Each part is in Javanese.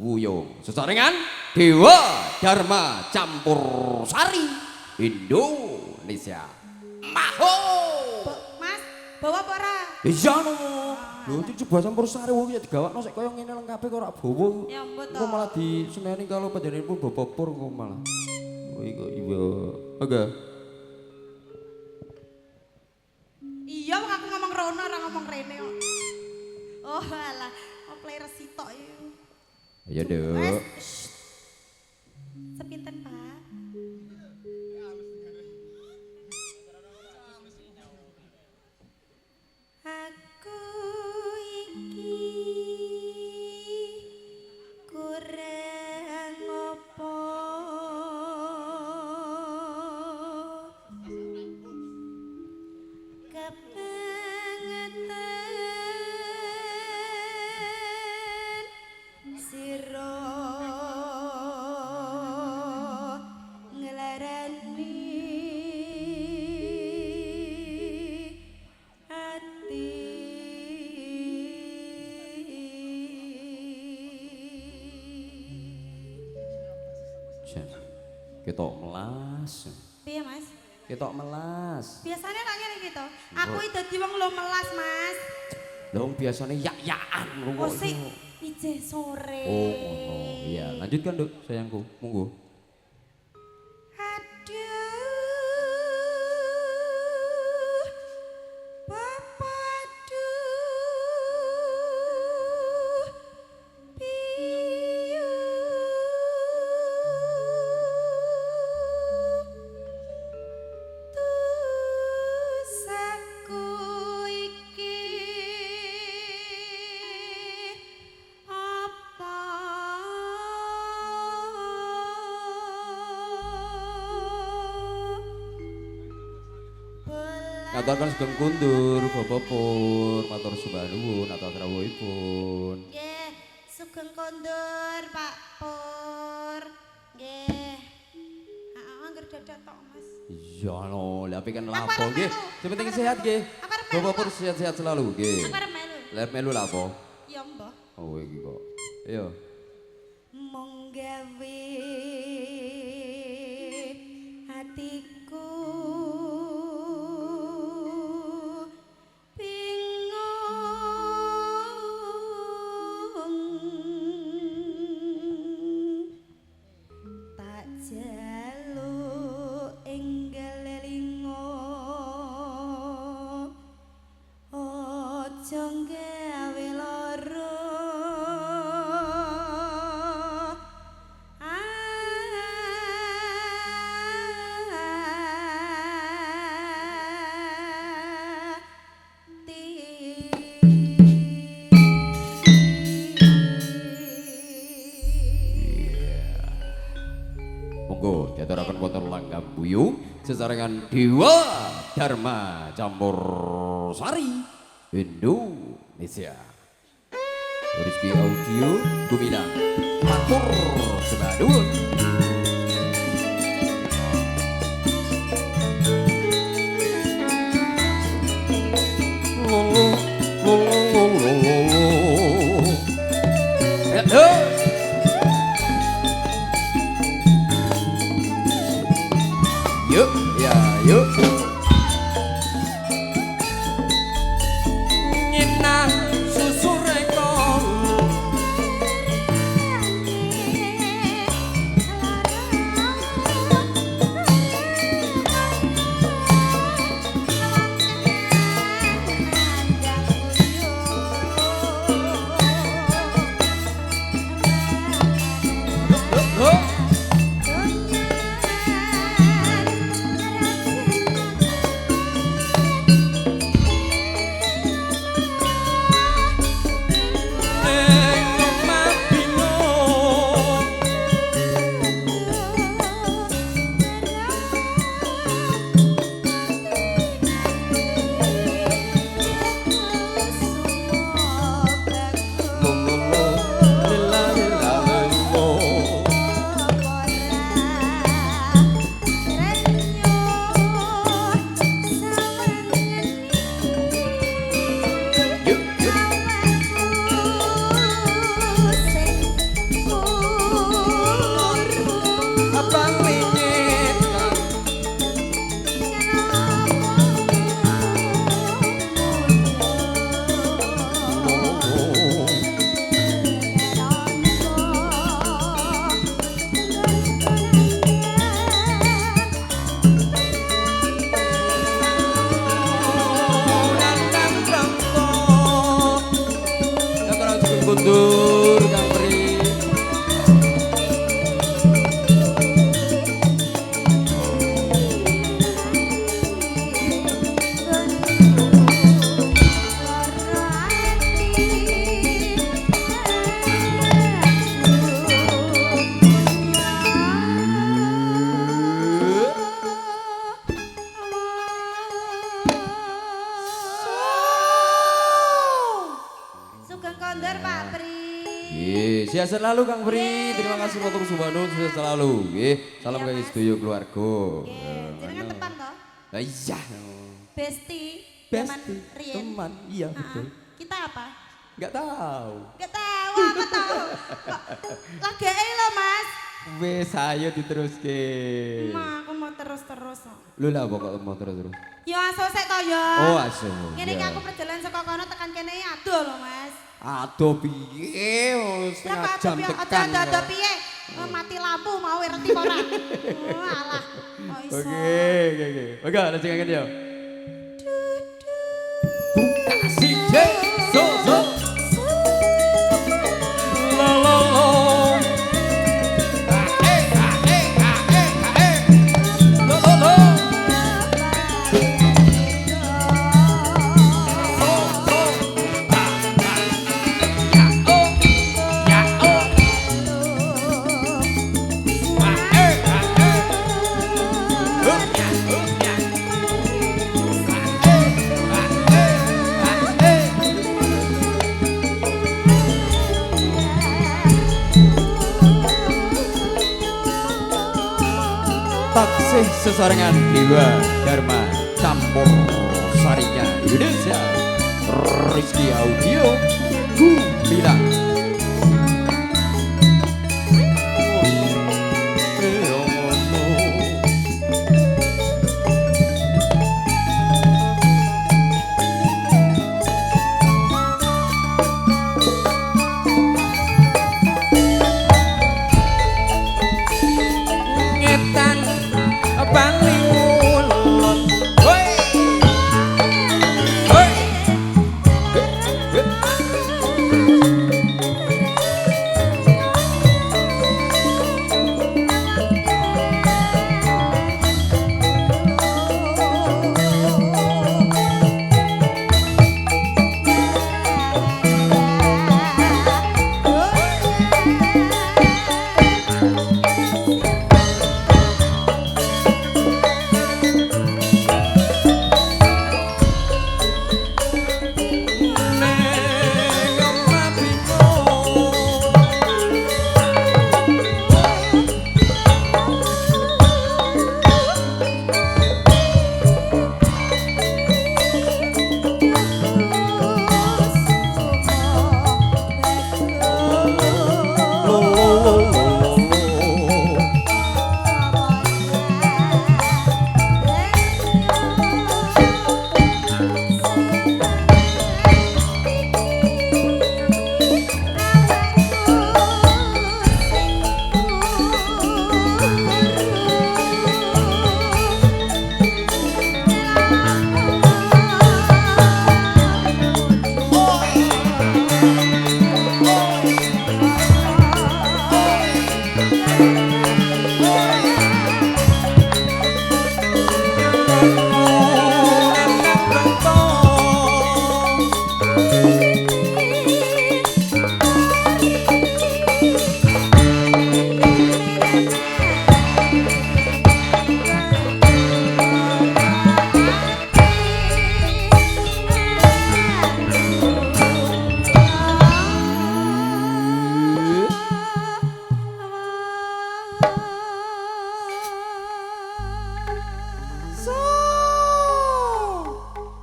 Wuyung sesarengan Dewa Dharma Campur Sari Indonesia. Maho. Mas, bawa apa ora? Iya no. Lho iki coba campur sari wong ya digawakno sik kaya ngene lengkape kok ora bowo. Ya ampun to. Kok malah diseneni kalau panjenenganipun bapak pur kok malah. Oh iya iya. Oke. Iya wong aku ngomong rono ora ngomong rene kok. Oh alah, oh play resitok iki. Ayo Duk. Mas, sepinten Pak? Aku iki kurang apa kepengetan sira ngelarani ati Jan. Ketok melas. piye Mas? Ketok melas. Biasanya tak ngene gitu. Aku iki dadi wong lo melas, Mas. Dong biasanya yak-yakan lho Oh kok. sik ijeh sore. Oh, ngono. Iya, lanjutkan, Duk, sayangku. Monggo. Aduh, papaduh, piyu. Dosaku iki apa? Ngaturkan sugeng kundur, Bapak Pur, matur sembah nuwun atas rawuhipun. Nggih, sugeng kondur Pak Pur. Nggih. Heeh, angger dadak tok, Mas. Iya no, lah kan Aku lapo arep nggih. melu. Sepenting Aku sehat arep nggih. melu. Aku arep melu, Bapak Pur Pak. sehat-sehat selalu nggih. Aku arep melu. Lah melu lapo? Ya mbah. Oh iki kok. Iya. Mung gawe hatiku bingung tak jaluk enggal elingo ojo gawe lara Monggo diaturaken wonten langgam buyung sesarengan Dewa Dharma Campur Sari Indonesia. Rizky Audio Gumilang matur sembah nuwun. Yuk, ya, yuk. Nyenang susu rekong Sehat selalu Kang Pri. Terima kasih matur subhanu sehat selalu. Nggih. Salam Iya, kangge Mas. sedaya keluarga. Nggih, jenengan tepan toh? Lah iya. Besti. Zaman Besti. riyen. Teman. Iya Ha-ha. betul. Kita apa? Enggak tahu. Gak tahu apa tahu. Kok lagake lo, Mas. Wes ayo diteruske. Ma, aku mau terus-terus. Kok. Lu lah pokok mau terus. Ya aso sik to ya. Oh, aso. Ngene iki iya. aku perjalanan saka kono tekan kene ado lho, Mas. Aduh piye? Setengah Lah jam kok tekan. ado piye? Mati lampu mau ngerti apa ora? Oh, alah. Kok iso. Oke. Oke, lanjut kangen ya. Kasih so. La la la. La la la. Taksih sesarengan Dewa Dharma campur sarinya Indonesia Rizky Audio Gumilang. Ngetan paling ulun. Hoi. Hoi.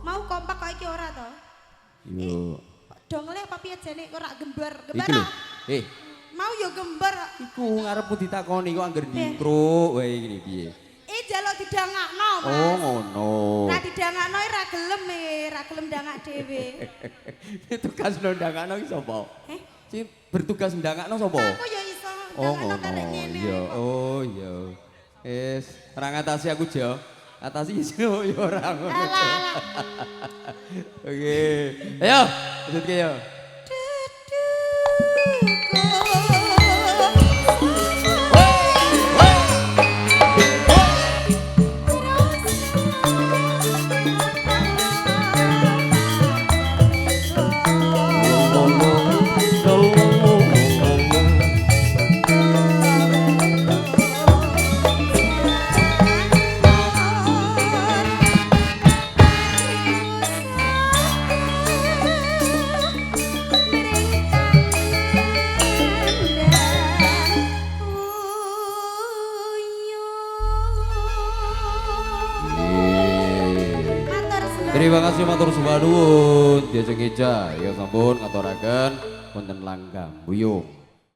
Mau kompak kok iki ora to? Yo. Dongle apa piye jane kok ora gembar? Iki Gembar. lho. Ah. Mau yo gembar. Iku ngarepmu ditakoni kok angger dikruk wae iki piye? Njaluk didangakno, Mas. Oh, ngono. Nah didangakno ra gelem dangak dhewe. Tugas ndangakno iki sapa? Eh, Si bertugas ndangakno sapa? aku ya iso Oh, dangakno ngono. karek ngene. Iya, oh iya. Ora ngatasi aku, Jo. Atasi iso ya ora ngono. Alah. Oke. Ayo, lanjutke yo. Terima kasih matur sembah nuwun. Diajeng Eja ya sampun ngaturaken wonten langgam buyung.